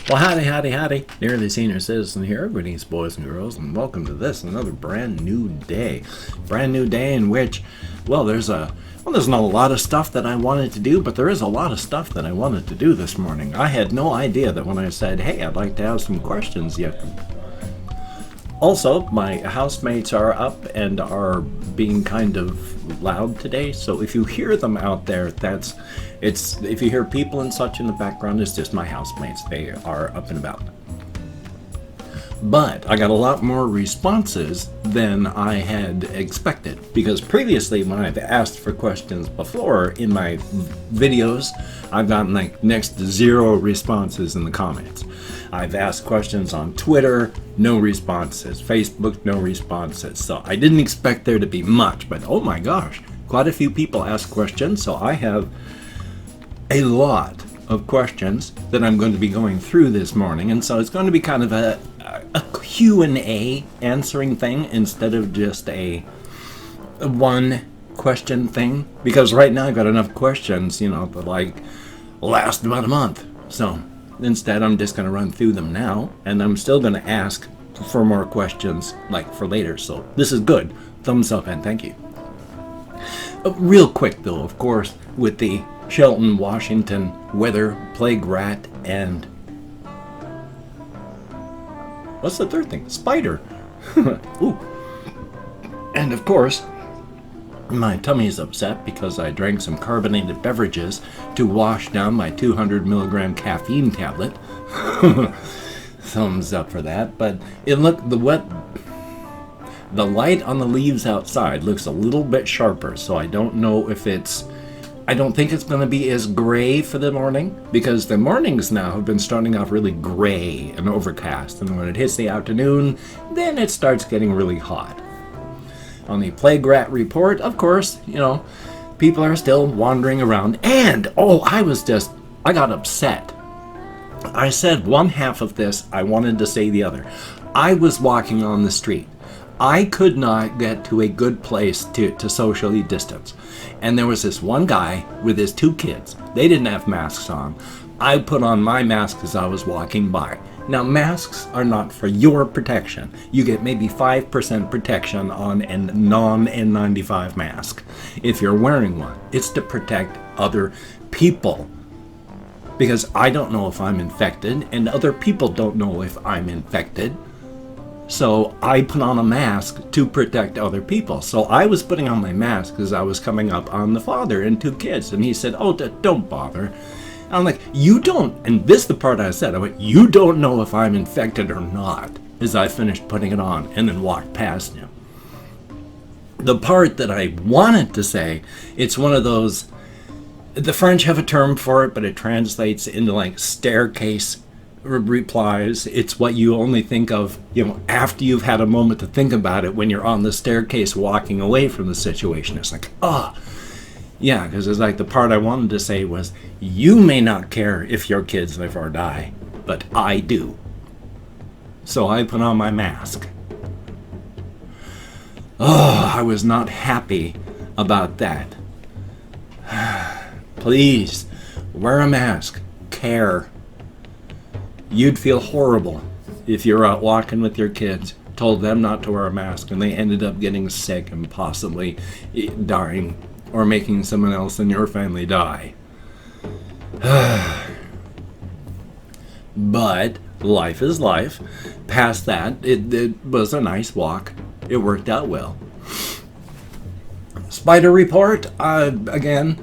Well, howdy. Nearly Senior Citizen here. Greetings, boys and girls, and welcome to this, another brand new day. Brand new day in which, there's not a lot of stuff that I wanted to do, but there is a lot of stuff that I wanted to do this morning. I had no idea that when I said, hey, I'd like to have some questions yet. Also, my housemates are up and are being kind of loud today, so if you hear them out there, if you hear people and such in the background, it's just my housemates. They are up and about. But I got a lot more responses than I had expected, because previously when I've asked for questions before in my videos, I've gotten like next to 0 responses in the comments. I've asked questions on Twitter, no responses. Facebook, no responses. So I didn't expect there to be much, but oh my gosh, quite a few people asked questions, so I have a lot of questions that I'm going to be going through this morning, and so it's going to be kind of a Q&A answering thing instead of just a one question thing, because right now I've got enough questions, to like last about a month. So instead I'm just going to run through them now, and I'm still going to ask for more questions like for later, so this is good. Thumbs up and thank you. Real quick though, of course, with the Shelton, Washington weather, plague rat, and what's the third thing? Spider. Ooh. And of course, my tummy's upset because I drank some carbonated beverages to wash down my 200 milligram caffeine tablet. Thumbs up for that. But the light on the leaves outside looks a little bit sharper, so I don't know if I don't think it's going to be as gray for the morning, because the mornings now have been starting off really gray and overcast, and when it hits the afternoon, then it starts getting really hot. On the plague rat report, of course, people are still wandering around, and I got upset. I said one half of this, I wanted to say the other. I was walking on the street. I could not get to a good place to socially distance. And there was this one guy with his 2 kids. They didn't have masks on. I put on my mask as I was walking by. Now, masks are not for your protection. You get maybe 5% protection on a non-N95 mask if you're wearing one. It's to protect other people, because I don't know if I'm infected, and other people don't know if I'm infected. So I put on a mask to protect other people. So I was putting on my mask as I was coming up on the father and 2 kids. And he said, oh, don't bother. And I'm like, you don't, and this is the part I said, I went, you don't know if I'm infected or not, as I finished putting it on and then walked past him. The part that I wanted to say, it's one of those, the French have a term for it, but it translates into like staircase replies. It's what you only think of, after you've had a moment to think about it, when you're on the staircase walking away from the situation. It's like, yeah, because it's like the part I wanted to say was, you may not care if your kids live or die, but I do. So I put on my mask. I was not happy about that. Please, wear a mask. Care. You'd feel horrible if you're out walking with your kids, told them not to wear a mask, and they ended up getting sick and possibly dying, or making someone else in your family die. But life is life. Past that, it was a nice walk. It worked out well. Spider report, again,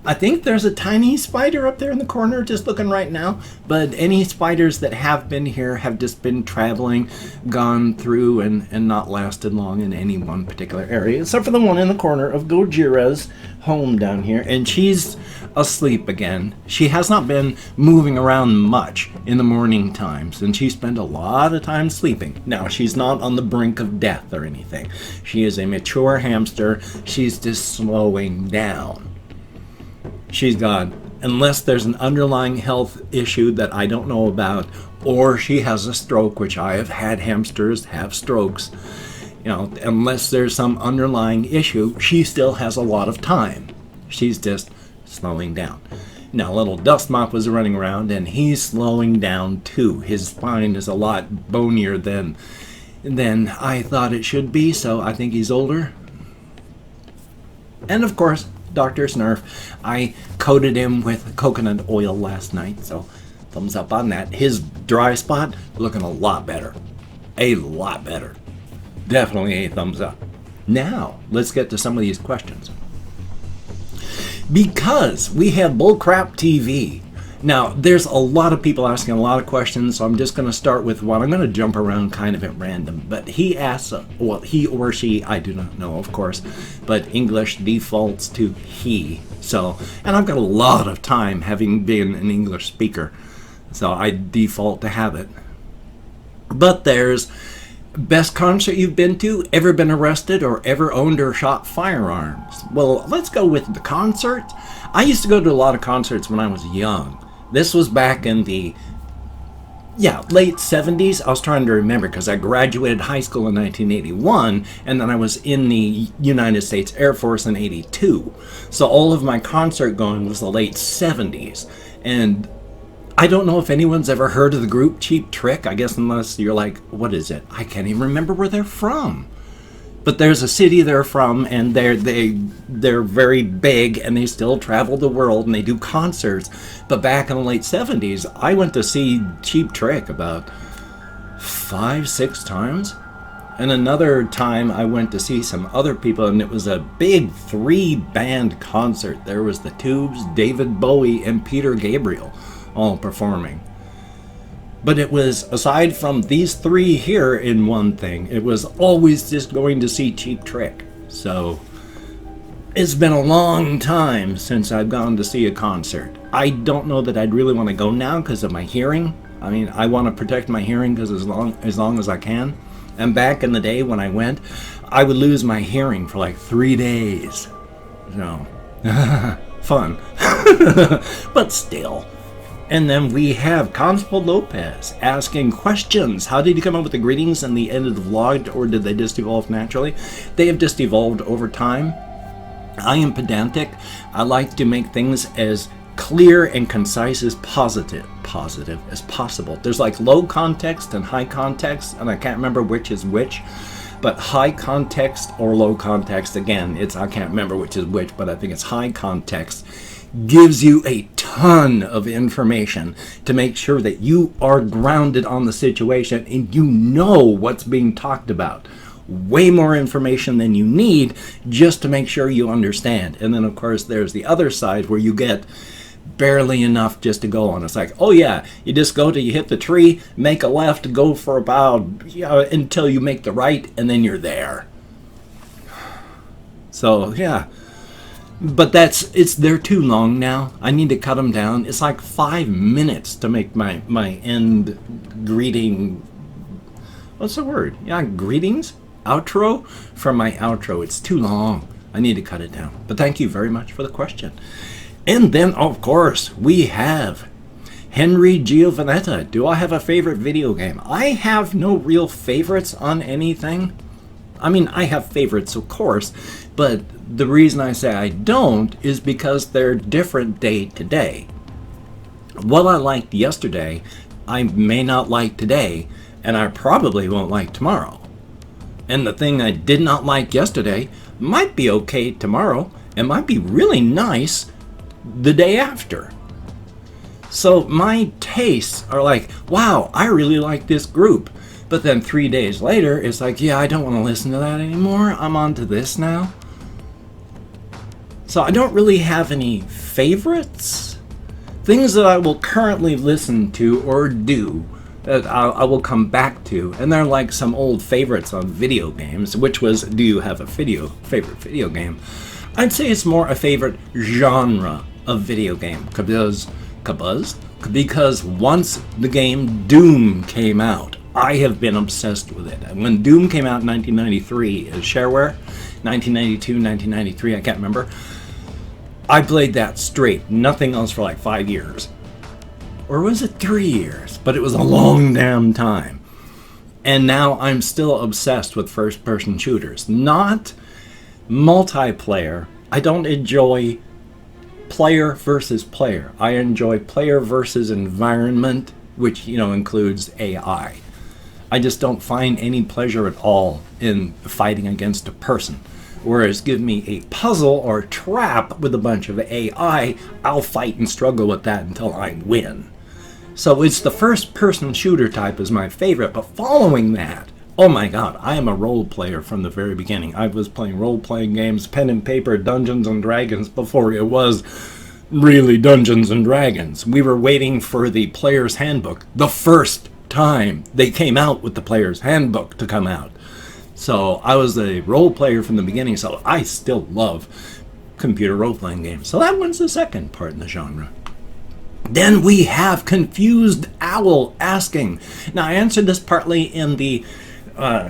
I think there's a tiny spider up there in the corner just looking right now, but any spiders that have been here have just been traveling, gone through, and not lasted long in any one particular area, except for the one in the corner of Gojira's home down here, and she's asleep again. She has not been moving around much in the morning times, and she spent a lot of time sleeping. Now, she's not on the brink of death or anything. She is a mature hamster. She's just slowing down. She's got, unless there's an underlying health issue that I don't know about, or she has a stroke, which I have had hamsters have strokes, unless there's some underlying issue, she still has a lot of time. She's just slowing down. Now, little Dust Mop was running around, and he's slowing down too. His spine is a lot bonier than I thought it should be, so I think he's older. And of course, Dr. Snurf, I coated him with coconut oil last night, so thumbs up on that. His dry spot looking a lot better. A lot better. Definitely a thumbs up. Now, let's get to some of these questions. Because we have Bullcrap TV. Now, there's a lot of people asking a lot of questions, so I'm just going to start with one. I'm going to jump around kind of at random. But he asks, well, he or she, I do not know, of course, but English defaults to he. So, and I've got a lot of time having been an English speaker, so I default to have it. But there's best concert you've been to, ever been arrested, or ever owned or shot firearms. Well, let's go with the concert. I used to go to a lot of concerts when I was young. This was back in the, late 70s. I was trying to remember because I graduated high school in 1981, and then I was in the United States Air Force in 82. So all of my concert going was the late 70s. And I don't know if anyone's ever heard of the group Cheap Trick. I guess unless you're like, what is it? I can't even remember where they're from. But there's a city they're from, and they're very big, and they still travel the world, and they do concerts. But back in the late 70s, I went to see Cheap Trick about 5-6 times. And another time I went to see some other people, and it was a big 3-band concert. There was the Tubes, David Bowie, and Peter Gabriel all performing. But it was, aside from these 3 here in one thing, it was always just going to see Cheap Trick. So it's been a long time since I've gone to see a concert. I don't know that I'd really want to go now because of my hearing. I mean, I want to protect my hearing because as long as I can. And back in the day when I went, I would lose my hearing for like 3 days. So, fun. But still. And then we have Constable Lopez asking questions. How did you come up with the greetings and the end of the vlog, or did they just evolve naturally? They have just evolved over time. I am pedantic. I like to make things as clear and concise as positive as possible. There's like low context and high context, and I can't remember which is which. But high context or low context, again, I can't remember which is which, but I think it's high context, gives you a ton of information to make sure that you are grounded on the situation and you know what's being talked about. Way more information than you need just to make sure you understand. And then, of course, there's the other side where you get barely enough just to go on. It's like, oh yeah, you just go till you hit the tree, make a left, go for about until you make the right, and then you're there. So yeah, but they're too long now. I need to cut them down. It's like 5 minutes to make my end greeting. What's the word? Yeah, greetings? Outro? For my outro. It's too long. I need to cut it down. But thank you very much for the question. And then, of course, we have Henry Giovanetta. Do I have a favorite video game? I have no real favorites on anything. I mean, I have favorites, of course, but the reason I say I don't is because they're different day to day. What I liked yesterday, I may not like today, and I probably won't like tomorrow. And the thing I did not like yesterday might be okay tomorrow, and might be really nice the day after. So my tastes are like, wow, I really like this group. But then 3 days later, it's like, yeah, I don't want to listen to that anymore. I'm on to this now. So I don't really have any favorites. Things that I will currently listen to or do that I will come back to. And they're like some old favorites on video games, which was, do you have a favorite video game? I'd say it's more a favorite genre of video game. Because once the game Doom came out, I have been obsessed with it. When Doom came out in 1993 as shareware, 1992, 1993, I can't remember, I played that straight, nothing else for like 5 years. Or was it 3 years? But it was a long damn time. And now I'm still obsessed with first-person shooters. Not multiplayer. I don't enjoy player versus player. I enjoy player versus environment, which, includes AI. I just don't find any pleasure at all in fighting against a person. Whereas give me a puzzle or a trap with a bunch of AI, I'll fight and struggle with that until I win. So it's the first person shooter type is my favorite, but following that, oh my god, I am a role player from the very beginning. I was playing role-playing games, pen and paper, Dungeons and Dragons before it was really Dungeons and Dragons. We were waiting for the player's handbook the first time they came out with the player's handbook to come out. So I was a role player from the beginning, so I still love computer role-playing games. So that one's the second part in the genre. Then we have Confused Owl asking. Now I answered this partly in the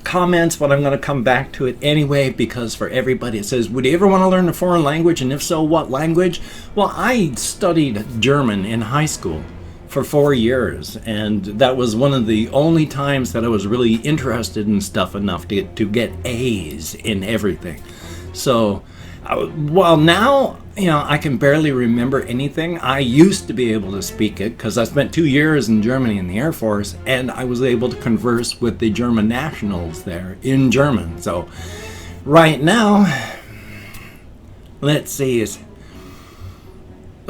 comments, but I'm going to come back to it anyway, because for everybody it says, would you ever want to learn a foreign language, and if so, what language? Well, I studied German in high school for 4 years, and that was one of the only times that I was really interested in stuff enough to get A's in everything. So while now, I can barely remember anything, I used to be able to speak it because I spent 2 years in Germany in the Air Force, and I was able to converse with the German nationals there in German. So right now, let's see,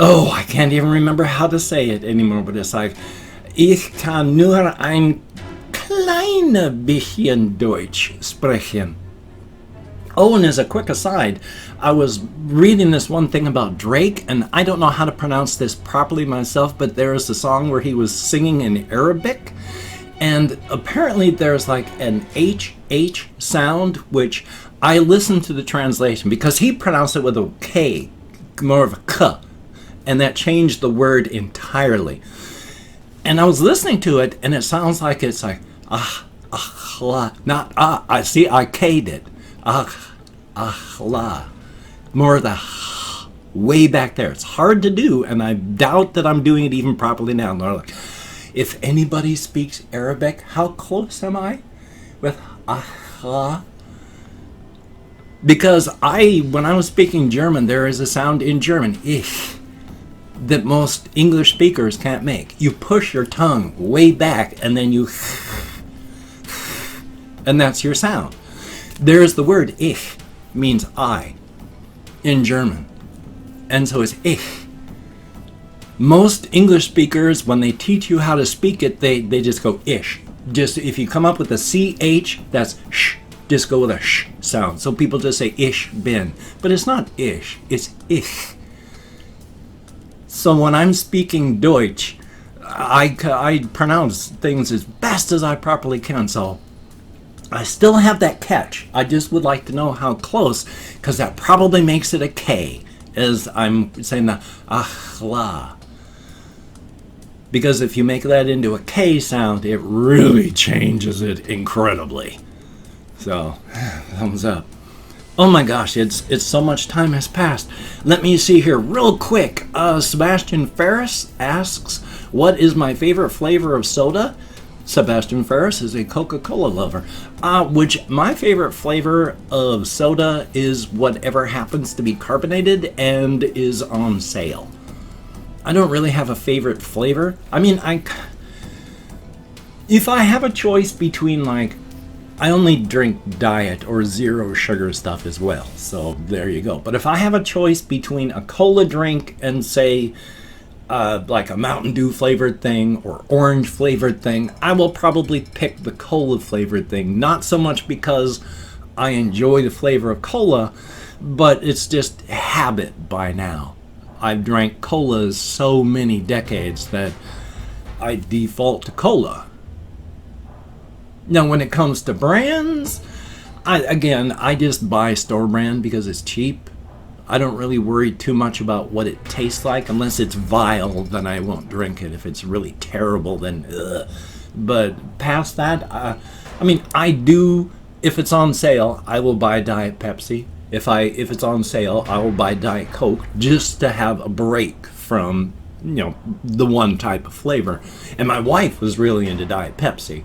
I can't even remember how to say it anymore, but it's like, ich kann nur ein kleines bisschen Deutsch sprechen. Oh, and as a quick aside, I was reading this one thing about Drake, and I don't know how to pronounce this properly myself, but there is a song where he was singing in Arabic, and apparently there's like an HH sound, which I listened to the translation because he pronounced it with a K, more of a K, and that changed the word entirely. And I was listening to it, and it sounds like it's like, not I see, I K'd it. La. More of the way back there. It's hard to do, and I doubt that I'm doing it even properly now. Like, if anybody speaks Arabic, how close am I with la? Because when I was speaking German, there is a sound in German, ich, that most English speakers can't make. You push your tongue way back, and then you, and that's your sound. There's the word ich, means I, in German. And so it's ich. Most English speakers, when they teach you how to speak it, they just go ish. Just if you come up with a CH, that's sh. Just go with a sh sound. So people just say ich bin. But it's not ish, it's ich. So when I'm speaking Deutsch, I pronounce things as best as I properly can. So I still have that catch. I just would like to know how close, because that probably makes it a K, as I'm saying the la. Because if you make that into a K sound, it really changes it incredibly. So, thumbs up. Oh my gosh, it's so much time has passed. Let me see here real quick. Sebastian Ferris asks, what is my favorite flavor of soda? Sebastian Ferris is a Coca-Cola lover, which my favorite flavor of soda is whatever happens to be carbonated and is on sale. I don't really have a favorite flavor. I mean, if I have a choice between, like, I only drink diet or zero sugar stuff as well, so there you go. But if I have a choice between a cola drink and, say, like a Mountain Dew flavored thing or orange flavored thing, I will probably pick the cola flavored thing. Not so much because I enjoy the flavor of cola, but it's just habit by now. I've drank colas so many decades that I default to cola. Now when it comes to brands, I just buy store brand because it's cheap. I don't really worry too much about what it tastes like. Unless it's vile, then I won't drink it. If it's really terrible, then ugh. But past that, I mean, I do, if it's on sale, I will buy Diet Pepsi. If it's on sale, I will buy Diet Coke just to have a break from, the one type of flavor. And my wife was really into Diet Pepsi.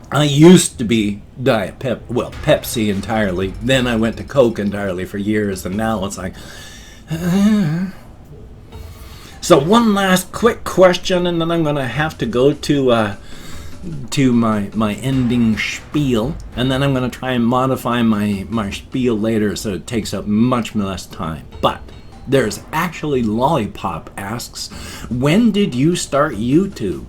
I used to be Pepsi entirely. Then I went to Coke entirely for years, and now it's like, So one last quick question, and then I'm going to have to go to my ending spiel, and then I'm going to try and modify my spiel later so it takes up much less time. But there's actually Lollipop asks, when did you start YouTube?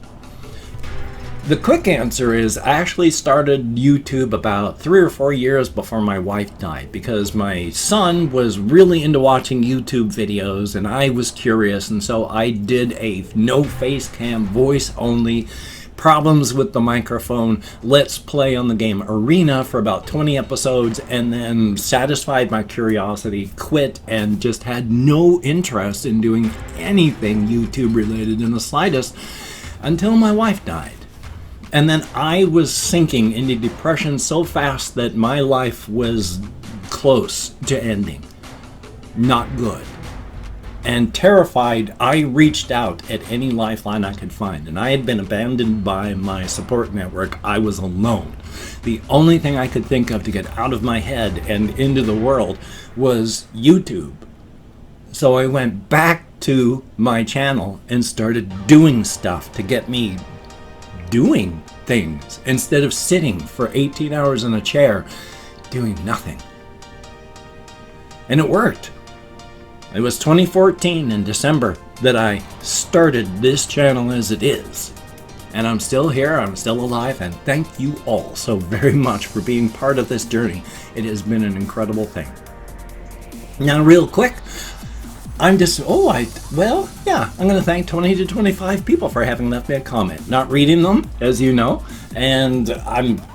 The quick answer is I actually started YouTube about 3 or 4 years before my wife died, because my son was really into watching YouTube videos and I was curious, and so I did a no face cam, voice only, problems with the microphone, let's play on the game Arena for about 20 episodes, and then satisfied my curiosity, quit, and just had no interest in doing anything YouTube related in the slightest until my wife died. And then I was sinking into depression so fast that my life was close to ending. Not good. And terrified, I reached out at any lifeline I could find. And I had been abandoned by my support network. I was alone. The only thing I could think of to get out of my head and into the world was YouTube. So I went back to my channel and started doing stuff to get me doing things instead of sitting for 18 hours in a chair doing nothing. And it worked. It was 2014 in December that I started this channel as it is. And I'm still here, I'm still alive, and thank you all so very much for being part of this journey. It has been an incredible thing. Now, real quick, I'm going to thank 20 to 25 people for having left me a comment. Not reading them, as you know, and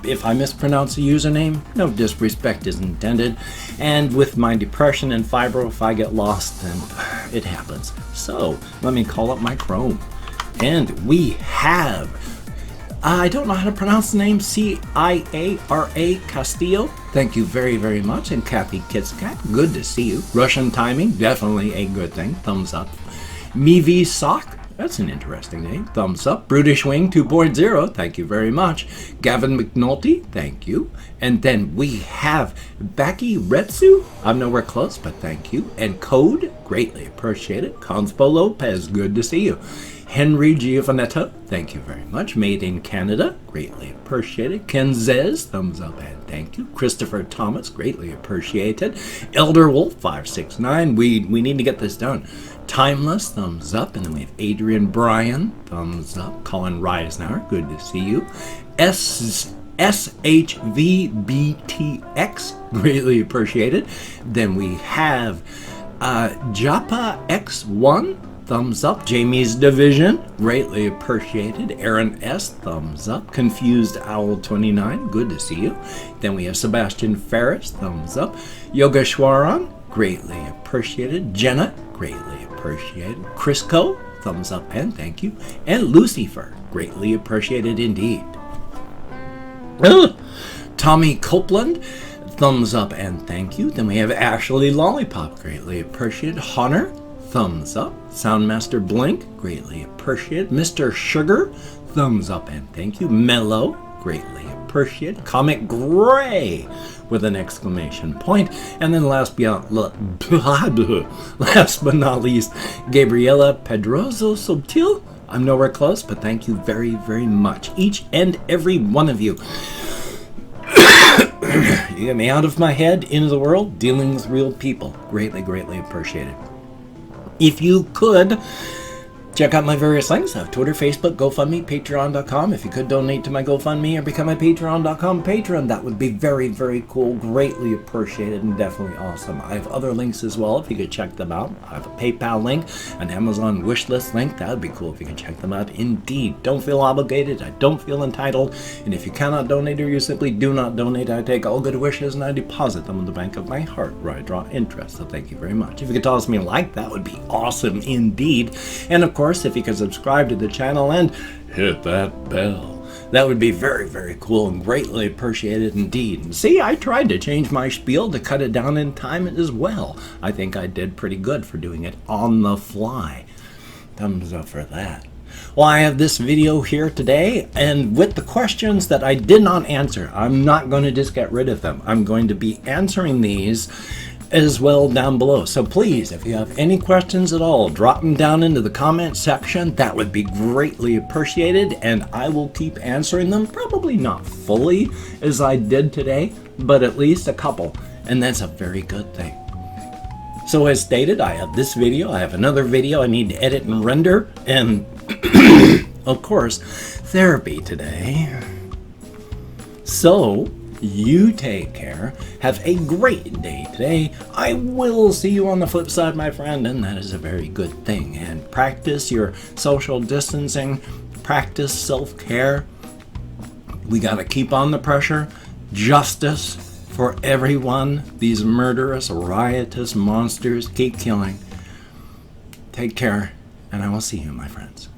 if I mispronounce a username, no disrespect is intended. And with my depression and fibro, if I get lost, then it happens. So, let me call up my Chrome. And we have, I don't know how to pronounce the name, Ciara Castillo. Thank you very, very much. And Kathy Kitskat, good to see you. Russian timing, definitely a good thing. Thumbs up. Mivi Sock, that's an interesting name. Thumbs up. Brutish Wing 2.0, thank you very much. Gavin McNulty, thank you. And then we have Becky Retsu, I'm nowhere close, but thank you. And Code, greatly appreciate it. Conspo Lopez, good to see you. Henry Giovanetto, thank you very much. Made in Canada, greatly appreciated. Ken Zez, thumbs up and thank you. Christopher Thomas, greatly appreciated. Elder Wolf 569, we need to get this done. Timeless, thumbs up. And then we have Adrian Bryan, thumbs up. Colin Reisner, good to see you. SHVBTX, greatly appreciated. Then we have Japa X1, thumbs up. Jamie's Division, greatly appreciated. Aaron S, thumbs up. Confused Owl 29, good to see you. Then we have Sebastian Ferris, thumbs up. Yogeshwaran, greatly appreciated. Jenna, greatly appreciated. Crisco, thumbs up and thank you. And Lucifer, greatly appreciated indeed. Tommy Copeland, thumbs up and thank you. Then we have Ashley Lollipop, greatly appreciated. Hunter, thumbs up. Soundmaster Blink, greatly appreciated. Mr. Sugar, thumbs up and thank you. Mellow, greatly appreciated. Comic Gray with an exclamation point. And then last but not least, Gabriela Pedroso Subtil. I'm nowhere close, but thank you very, very much. Each and every one of you. You get me out of my head, into the world, dealing with real people. Greatly, greatly appreciated. If you could, check out my various links. I have Twitter, Facebook, GoFundMe, Patreon.com. If you could donate to my GoFundMe or become a Patreon.com patron, that would be very, very cool. Greatly appreciated and definitely awesome. I have other links as well if you could check them out. I have a PayPal link, an Amazon wishlist link. That would be cool if you could check them out. Indeed. Don't feel obligated. I don't feel entitled. And if you cannot donate or you simply do not donate, I take all good wishes and I deposit them in the bank of my heart where I draw interest. So thank you very much. If you could toss me a like, that would be awesome indeed. And of course, if you could subscribe to the channel and hit that bell, that would be very, very cool and greatly appreciated indeed. And see, I tried to change my spiel to cut it down in time as well. I think I did pretty good for doing it on the fly. Thumbs up for that. Well, I have this video here today, and with the questions that I did not answer, I'm not going to just get rid of them. I'm going to be answering these as well down below. So please, if you have any questions at all, drop them down into the comment section. That would be greatly appreciated, and I will keep answering them. Probably not fully as I did today, but at least a couple, and that's a very good thing. So as stated, I have this video, I have another video I need to edit and render, and of course, therapy today. So, you take care. Have a great day today. I will see you on the flip side, my friend, and that is a very good thing. And practice your social distancing, practice self-care. We got to keep on the pressure. Justice for everyone. These murderous, riotous monsters keep killing. Take care, and I will see you, my friends.